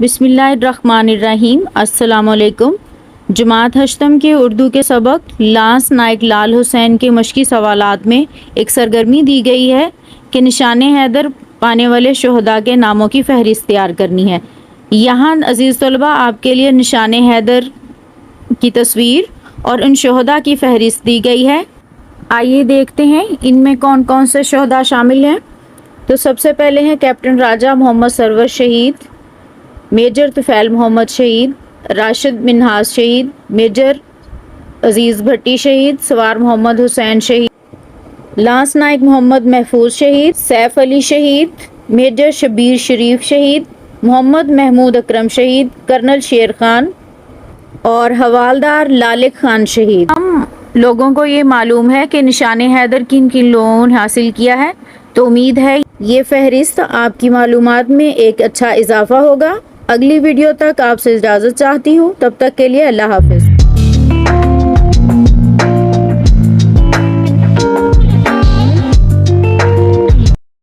बिस्मिल्लाहिर्रहमानिर्रहीम। अस्सलाम वालेकुम। जमात हश्तम के उर्दू के सबक लांस नाइक लाल हुसैन के मशकी सवालात में एक सरगर्मी दी गई है कि निशान हैदर पाने वाले शहदा के नामों की फहरिस्त तैयार करनी है। यहाँ अजीज़ तलबा आपके लिए निशान हैदर की तस्वीर और उन शहदा की फहरिस्त दी गई है। आइए देखते हैं इनमें कौन कौन से शहदा शामिल हैं। तो सबसे पहले हैं कैप्टन राजा मोहम्मद सरवर शहीद, मेजर तुफैल मोहम्मद शहीद, राशिद मिन्हाज शहीद, मेजर अजीज़ भट्टी शहीद, सवार मोहम्मद हुसैन शहीद, लांस नाइक मोहम्मद महफूज शहीद, सैफ अली शहीद, मेजर शबीर शरीफ शहीद, मोहम्मद महमूद अकरम शहीद, कर्नल शेर खान और हवालदार लालिक खान शहीद। हम लोगों को ये मालूम है कि निशान हैदर किन किन लोगों ने हासिल किया है, तो उम्मीद है ये फहरिस्त आपकी मालूमात में एक अच्छा इजाफा होगा। अगली वीडियो तक आपसे इजाज़त चाहती हूँ, तब तक के लिए अल्लाह हाफिज़।